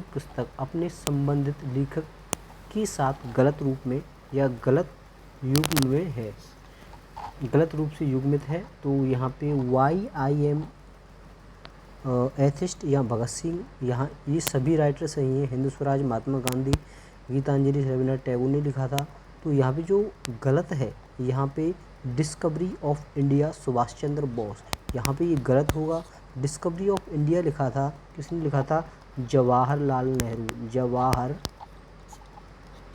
पुस्तक अपने संबंधित लेखक के साथ गलत रूप में या गलत युग्म में है, गलत रूप से युग्मित है, तो यहाँ पे YIM एथिस्ट या भगत सिंह, यहाँ ये सभी राइटर सही हैं। हिंद स्वराज महात्मा गांधी, गीतांजलि रविन्द्रनाथ टैगोर ने लिखा था। तो यहाँ पे जो गलत है, यहाँ पे discovery of India Subhash Chandra Bose, यहाँ पे ये गलत होगा। डिस्कवरी ऑफ इंडिया लिखा था, किसने लिखा था? जवाहरलाल नेहरू,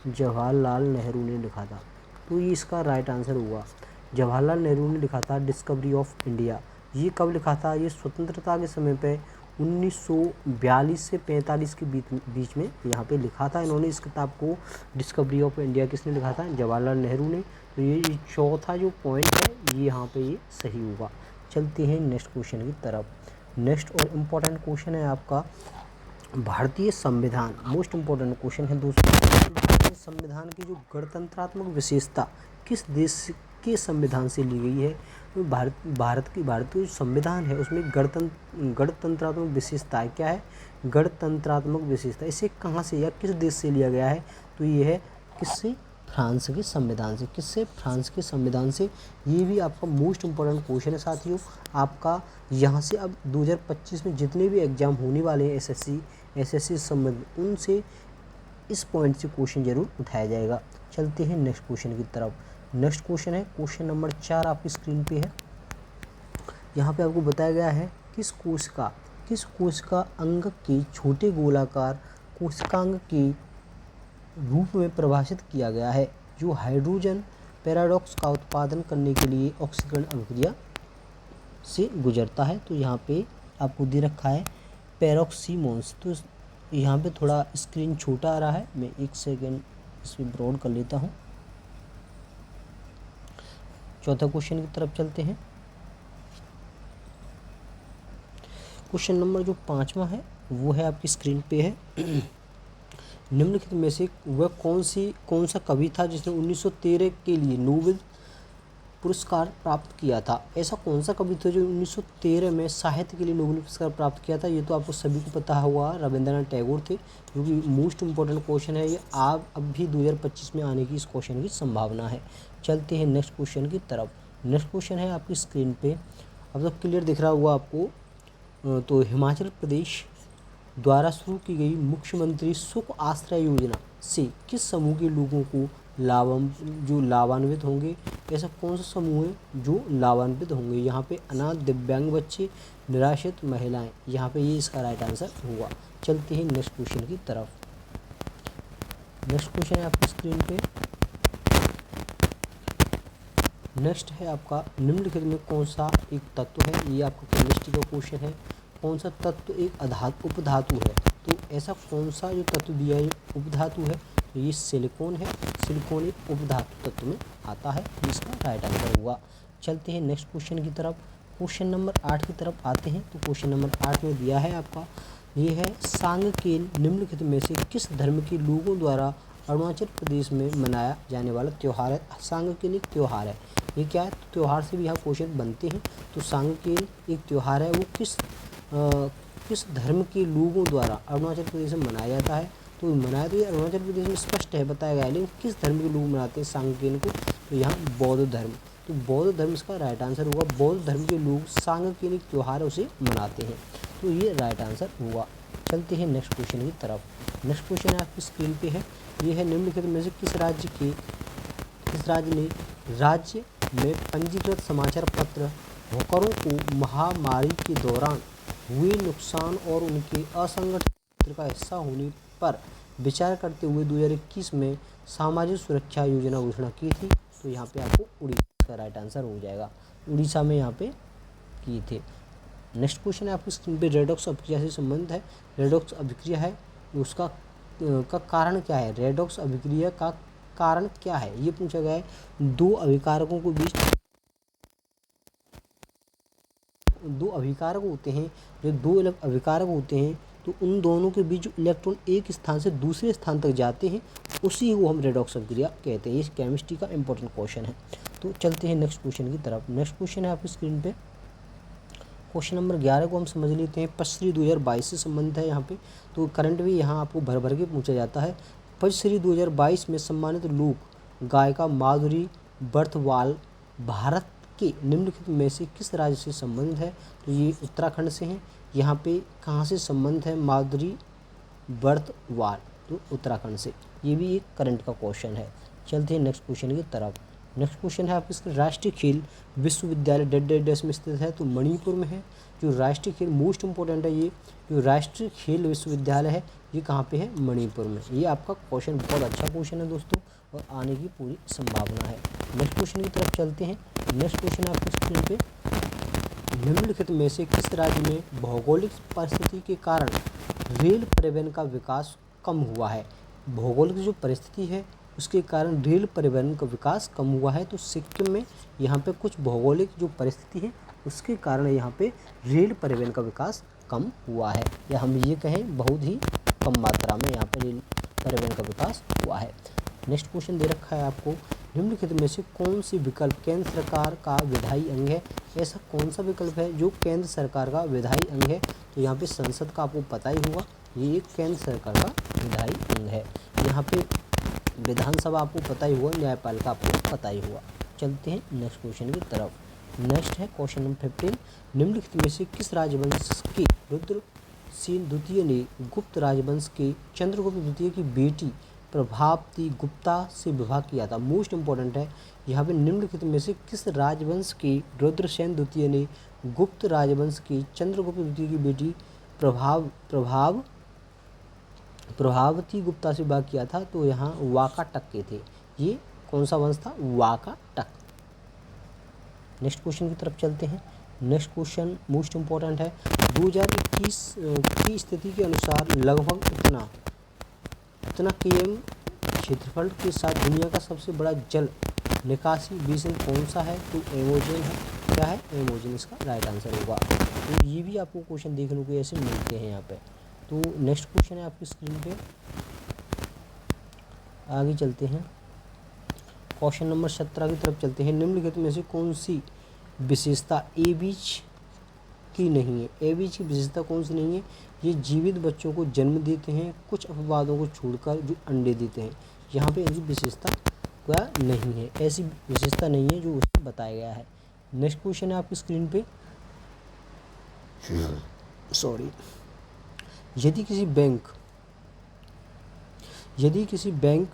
जवाहरलाल नेहरू ने लिखा था। तो ये इसका राइट आंसर हुआ। जवाहरलाल नेहरू ने लिखा था डिस्कवरी ऑफ इंडिया। ये कब लिखा था? ये स्वतंत्रता के समय पे 1942 से 45 के बीच में यहाँ पे लिखा था इन्होंने इस किताब को। डिस्कवरी ऑफ इंडिया किसने लिखा था? जवाहरलाल नेहरू ने। तो ये चौथा जो पॉइंट है ये यहाँ पे ये सही होगा। चलते हैं नेक्स्ट क्वेश्चन की तरफ। नेक्स्ट और इम्पोर्टेंट क्वेश्चन है आपका भारतीय संविधान। मोस्ट इम्पोर्टेंट क्वेश्चन है दोस्तों। भारतीय संविधान की जो गणतंत्रात्मक विशेषता किस देश के संविधान से ली गई है? तो भारत की जो संविधान है उसमें गणतंत्रात्मक विशेषता क्या है? गणतंत्रात्मक विशेषता इसे कहाँ से या किस देश से लिया गया है? तो ये है किससे? फ्रांस के संविधान से। किससे? फ्रांस के संविधान से। ये भी आपका मोस्ट इम्पोर्टेंट क्वेश्चन है साथियों। आपका यहाँ से अब 2025 में जितने भी एग्जाम होने वाले हैं एसएससी संबंधित, उनसे इस पॉइंट से क्वेश्चन जरूर उठाया जाएगा। चलते हैं नेक्स्ट क्वेश्चन की तरफ। नेक्स्ट क्वेश्चन है क्वेश्चन नंबर 4 आपकी स्क्रीन पे है। यहाँ पे आपको बताया गया है किस कोश का अंग के छोटे गोलाकार कोशिकांग के रूप में परिभाषित किया गया है, जो हाइड्रोजन पैराडॉक्स का उत्पादन करने के लिए ऑक्सीकरण अभिक्रिया से गुजरता है। तो यहाँ पे आपको दे रखा है पैरोक्सीमोन्स। तो यहाँ पे थोड़ा स्क्रीन छोटा आ रहा है, मैं एक सेकेंड इसमें ब्रॉड कर लेता हूँ। चौथा क्वेश्चन की तरफ चलते हैं। क्वेश्चन नंबर जो 5वां है वो है आपकी स्क्रीन पे है। निम्नलिखित में से वह कौन सा कवि था जिसने 1913 के लिए नोबेल पुरस्कार प्राप्त किया था? ऐसा कौन सा कवि था जो 1913 में साहित्य के लिए नोबेल पुरस्कार प्राप्त किया था? ये तो आपको सभी को पता हुआ, रविंद्रनाथ टैगोर थे, जो कि मोस्ट इम्पोर्टेंट क्वेश्चन है। ये आप अब भी 2025 में आने की इस क्वेश्चन की संभावना है। चलते हैं नेक्स्ट क्वेश्चन की तरफ। नेक्स्ट क्वेश्चन है आपकी स्क्रीन पे, अब तक क्लियर दिख रहा होगा आपको। तो हिमाचल प्रदेश द्वारा शुरू की गई मुख्यमंत्री सुख आश्रय योजना से किस समूह के लोगों को लाभान्वित होंगे? ऐसा कौन सा समूह है जो लाभान्वित होंगे? यहाँ पे अनाथ, दिव्यांग बच्चे, निराश्रित महिलाएं, यहाँ पे ये इसका राइट आंसर होगा। चलते हैं नेक्स्ट क्वेश्चन की तरफ। नेक्स्ट क्वेश्चन है आपकी स्क्रीन पे। नेक्स्ट है आपका निम्नलिखित में कौन सा एक तत्व है? ये आपका केमिस्ट्री का क्वेश्चन है। कौन सा तत्व एक उपधातु है? तो ऐसा कौन सा जो तत्व दिया है उपधातु है? तो ये सिलिकॉन है। सिलिकॉन एक उपधातु तत्व में आता है, इसका राइट आंसर होगा। चलते हैं नेक्स्ट क्वेश्चन की तरफ। क्वेश्चन नंबर 8 की तरफ आते हैं। तो क्वेश्चन नंबर 8 में दिया है आपका, ये है सांगकेन निम्नलिखित में से किस धर्म के लोगों द्वारा अरुणाचल प्रदेश में मनाया जाने वाला त्यौहार है? सांगकेन एक त्यौहार है। ये क्या है? तो त्यौहार से भी यहाँ क्वेश्चन बनते हैं। तो सांगकेन एक त्यौहार है, वो किस धर्म के लोगों द्वारा अरुणाचल प्रदेश में मनाया जाता है? तो मनाया तो ये अरुणाचल प्रदेश में स्पष्ट है, बताया गया है, लेकिन किस धर्म के लोग मनाते हैं सांगकेन को? तो यहाँ बौद्ध धर्म। तो बौद्ध धर्म इसका राइट आंसर होगा। बौद्ध धर्म के लोग सांगकेन एक त्यौहार है उसे मनाते हैं, तो ये राइट आंसर हुआ। चलते हैं नेक्स्ट क्वेश्चन की तरफ। नेक्स्ट क्वेश्चन आपकी स्क्रीन पे है, ये है निम्नलिखित में से किस राज्य ने राज्य में पंजीकृत समाचार पत्र होकरों को महामारी के दौरान हुए नुकसान और उनके असंगठित क्षेत्र का हिस्सा होने पर विचार करते हुए 2021 में सामाजिक सुरक्षा योजना घोषणा की थी? तो यहाँ पे आपको उड़ीसा का राइट आंसर हो जाएगा। उड़ीसा में यहाँ पे किए थे। नेक्स्ट क्वेश्चन है आपकी स्क्रीन पे, रेडॉक्स अभिक्रिया से संबंधित है। रेडॉक्स अभिक्रिया है, उसका का कारण क्या है? रेडॉक्स अभिक्रिया का कारण क्या है? ये पूछा गया है। दो अभिकारक होते हैं, जो दो अभिकारक होते हैं, तो उन दोनों के बीच जो इलेक्ट्रॉन एक स्थान से दूसरे स्थान तक जाते हैं उसी को हम रेडॉक्स अभिक्रिया कहते हैं। ये केमिस्ट्री का इंपॉर्टेंट क्वेश्चन है। तो चलते हैं नेक्स्ट क्वेश्चन की तरफ। नेक्स्ट क्वेश्चन है आपकी स्क्रीन पे, क्वेश्चन नंबर 11 को हम समझ लेते हैं। पद्मश्री 2022 से संबंधित है यहाँ पे, तो करंट भी यहाँ आपको भर भर के पूछा जाता है। पद्मश्री 2022 में सम्मानित लोक गायिका माधुरी बर्थवाल भारत के निम्नलिखित में से किस राज्य से संबंधित है? तो ये उत्तराखंड से हैं। यहाँ पे कहाँ से संबंध है माधुरी बर्थवाल? तो उत्तराखंड से। ये भी एक करंट का क्वेश्चन है। चलते हैं नेक्स्ट क्वेश्चन की तरफ। नेक्स्ट क्वेश्चन है आपके राष्ट्रीय खेल विश्वविद्यालय डेड डेड डेस में स्थित है, तो मणिपुर में है। जो राष्ट्रीय खेल मोस्ट इंपॉर्टेंट है, ये जो राष्ट्रीय खेल विश्वविद्यालय है ये कहाँ पे है? मणिपुर में। ये आपका क्वेश्चन बहुत अच्छा क्वेश्चन है दोस्तों, और आने की पूरी संभावना है। नेक्स्ट क्वेश्चन की तरफ चलते हैं। नेक्स्ट क्वेश्चन आपकी स्क्रीन पे, निम्नलिखित में से किस राज्य में भौगोलिक परिस्थिति के कारण रेल परिवहन का विकास कम हुआ है? भौगोलिक जो परिस्थिति है उसके कारण रेल परिवहन का विकास कम हुआ है। तो सिक्किम में यहाँ पे कुछ भौगोलिक जो परिस्थिति है उसके कारण यहाँ पे रेल परिवहन का विकास कम हुआ है, या हम ये कहें बहुत ही कम मात्रा में यहाँ पे रेल परिवहन का विकास हुआ है। नेक्स्ट क्वेश्चन दे रखा है आपको, निम्नलिखित में से कौन सी विकल्प केंद्र सरकार का विधायी अंग है? ऐसा कौन सा विकल्प है जो केंद्र सरकार का विधायी अंग है? तो यहाँ पे संसद का आपको पता ही होगा, ये एक केंद्र सरकार का विधायी अंग है। यहाँ पे विधानसभा आपको पता ही हुआ, न्यायपालिका आपको पता ही हुआ। चलते हैं नेक्स्ट क्वेश्चन की तरफ। नेक्स्ट है क्वेश्चन नंबर 15, निम्नलिखित में से किस राजवंश के रुद्रसेन द्वितीय ने गुप्त राजवंश के चंद्रगुप्त द्वितीय की बेटी प्रभावती गुप्ता से विवाह किया था? मोस्ट इंपॉर्टेंट है यहाँ पे, निम्नलिखित में से किस राजवंश के रुद्रसेन द्वितीय ने गुप्त राजवंश के चंद्रगुप्त द्वितीय की बेटी प्रभावती गुप्ता से विवाह किया था? तो यहाँ वाकाटक के थे। ये कौन सा वंश था? वाकाटक। नेक्स्ट क्वेश्चन की तरफ चलते हैं। नेक्स्ट क्वेश्चन मोस्ट इंपॉर्टेंट है, 2021 की स्थिति के अनुसार लगभग इतना km क्षेत्रफल के साथ दुनिया का सबसे बड़ा जल निकासी बेसिन कौन सा है? तो एमेजन है। क्या है? एमेजन इसका राइट आंसर होगा। तो ये भी आपको क्वेश्चन देखने को ऐसे मिलते हैं यहाँ पे। तो नेक्स्ट क्वेश्चन है आपकी स्क्रीन पे, आगे चलते हैं। क्वेश्चन नंबर 17 की तरफ चलते हैं। निम्नलिखित में से कौन सी विशेषता ए बीज की नहीं है? ए बीज की विशेषता कौन सी नहीं है? ये जीवित बच्चों को जन्म देते हैं, कुछ अपवादों को छोड़कर जो अंडे देते हैं। यहाँ पे इनकी विशेषता क्या नहीं है, ऐसी विशेषता नहीं है जो उसमें बताया गया है। नेक्स्ट क्वेश्चन है आपकी स्क्रीन पे, सॉरी, यदि किसी बैंक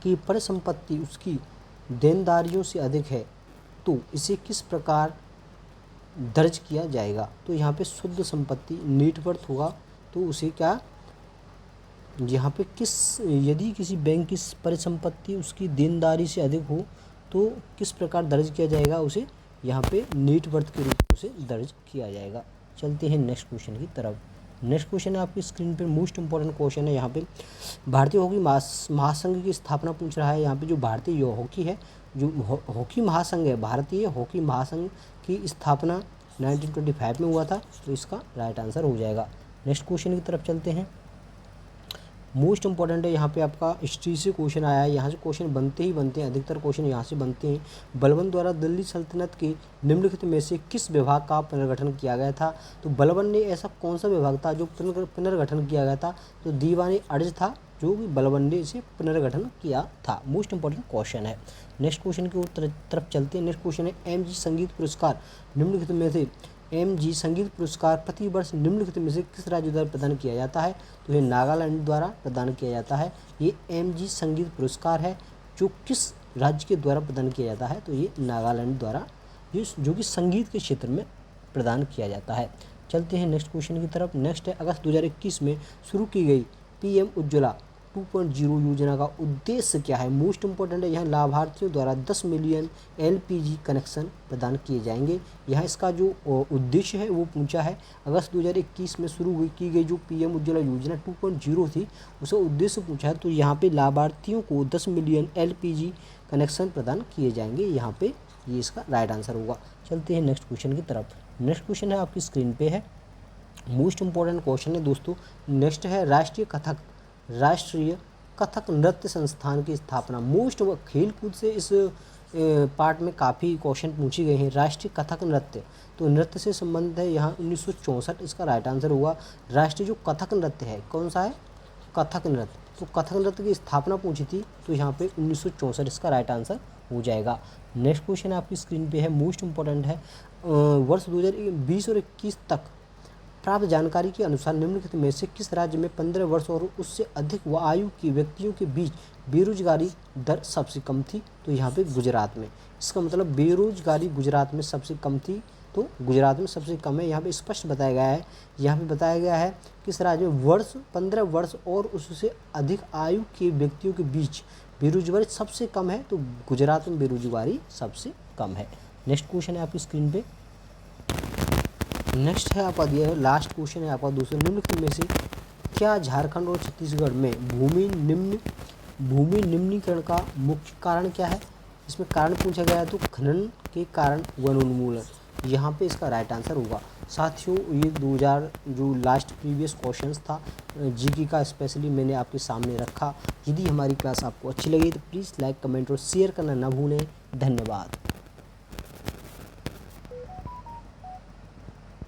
की परिसंपत्ति उसकी देनदारियों से अधिक है तो इसे किस प्रकार दर्ज किया जाएगा? तो यहाँ पे शुद्ध संपत्ति नेटवर्थ होगा। तो उसे क्या, यहाँ पे यदि किसी बैंक की परिसंपत्ति उसकी देनदारी से अधिक हो तो किस प्रकार दर्ज किया जाएगा? उसे यहाँ पे नेटवर्थ के रूप में उसे दर्ज किया जाएगा। चलते हैं नेक्स्ट क्वेश्चन की तरफ। नेक्स्ट क्वेश्चन है आपकी स्क्रीन पे, मोस्ट इंपॉर्टेंट क्वेश्चन है यहाँ पे, भारतीय हॉकी महासंघ की स्थापना पूछ रहा है। यहाँ पे जो भारतीय हॉकी है, जो हॉकी महासंघ है, भारतीय हॉकी महासंघ की स्थापना 1925 में हुआ था। तो इसका राइट आंसर हो जाएगा। नेक्स्ट क्वेश्चन की तरफ चलते हैं। मोस्ट इंपॉर्टेंट है यहाँ पे आपका हिस्ट्री से क्वेश्चन आया है। यहाँ से क्वेश्चन बनते हैं, अधिकतर क्वेश्चन यहाँ से बनते हैं। बलबन द्वारा दिल्ली सल्तनत के निम्नलिखित में से किस विभाग का पुनर्गठन किया गया था? तो बलबन ने ऐसा कौन सा विभाग था जो पुनर्गठन किया गया था? तो दीवानी अर्ज था, जो कि बलबन ने इसे पुनर्गठन किया था। मोस्ट इंपॉर्टेंट क्वेश्चन है। नेक्स्ट क्वेश्चन की तरफ चलते हैं। नेक्स्ट क्वेश्चन है, एमजी संगीत पुरस्कार निम्नलिखित में से एमजी संगीत पुरस्कार प्रतिवर्ष निम्नलिखित में से किस राज्य द्वारा प्रदान किया जाता है? तो ये नागालैंड द्वारा प्रदान किया जाता है। ये एमजी संगीत पुरस्कार है जो किस राज्य के द्वारा प्रदान किया जाता है? तो ये नागालैंड द्वारा, जो कि संगीत के क्षेत्र में प्रदान किया जाता है। चलते हैं नेक्स्ट क्वेश्चन की तरफ। नेक्स्ट है, अगस्त 2021 में शुरू की गई पीएम उज्ज्वला 2.0 योजना का उद्देश्य क्या है? मोस्ट इंपॉर्टेंट है, यहाँ लाभार्थियों द्वारा 10 मिलियन एलपीजी कनेक्शन प्रदान किए जाएंगे। यहाँ इसका जो उद्देश्य है वो पूछा है। अगस्त 2021 में शुरू की गई जो पीएम उज्ज्वला योजना 2.0 थी, उसका उद्देश्य पूछा है। तो यहाँ पे लाभार्थियों को 10 मिलियन एलपीजी कनेक्शन प्रदान किए जाएंगे। यहाँ पे ये इसका राइट आंसर होगा। चलते हैं नेक्स्ट क्वेश्चन की तरफ। नेक्स्ट क्वेश्चन है आपकी स्क्रीन पे है, मोस्ट इंपॉर्टेंट क्वेश्चन है दोस्तों। नेक्स्ट है, राष्ट्रीय कथक नृत्य संस्थान की स्थापना। मोस्ट खेल कूद से इस पार्ट में काफ़ी क्वेश्चन पूछे गए हैं। राष्ट्रीय कथक नृत्य, तो नृत्य से संबंध है यहाँ 1964, इसका राइट आंसर होगा। राष्ट्रीय जो कथक नृत्य है कौन सा है, कथक नृत्य, तो कथक नृत्य की स्थापना पूछी थी, तो यहाँ पे 1964 इसका राइट आंसर हो जाएगा। नेक्स्ट क्वेश्चन आपकी स्क्रीन पे है, मोस्ट इंपॉर्टेंट है। वर्ष 2020 और 21 तक प्राप्त जानकारी के अनुसार निम्नलिखित में से किस राज्य में 15 वर्ष और उससे अधिक आयु के व्यक्तियों के बीच बेरोजगारी दर सबसे कम थी, तो यहाँ पे गुजरात में। इसका मतलब बेरोजगारी गुजरात में सबसे कम थी, तो गुजरात में सबसे कम है। यहाँ पे स्पष्ट बताया गया है, यहाँ पे बताया गया है किस राज्य में 15 वर्ष और उससे अधिक आयु के व्यक्तियों के बीच बेरोजगारी सबसे कम है, तो गुजरात में बेरोजगारी सबसे कम है। नेक्स्ट क्वेश्चन है आपकी स्क्रीन पे। नेक्स्ट है आपका दिया है, लास्ट क्वेश्चन है आपका दूसरे, निम्नलिखित में से क्या झारखंड और छत्तीसगढ़ में भूमि निम्नीकरण का मुख्य कारण क्या है। इसमें कारण पूछा गया है, तो खनन के कारण वन उन्मूलन, यहाँ पे इसका राइट आंसर होगा। साथियों ये 2000 जो लास्ट प्रीवियस क्वेश्चंस था जीके का, स्पेशली मैंने आपके सामने रखा। यदि हमारी क्लास आपको अच्छी लगी तो प्लीज़ लाइक, कमेंट और शेयर करना ना भूलें। धन्यवाद।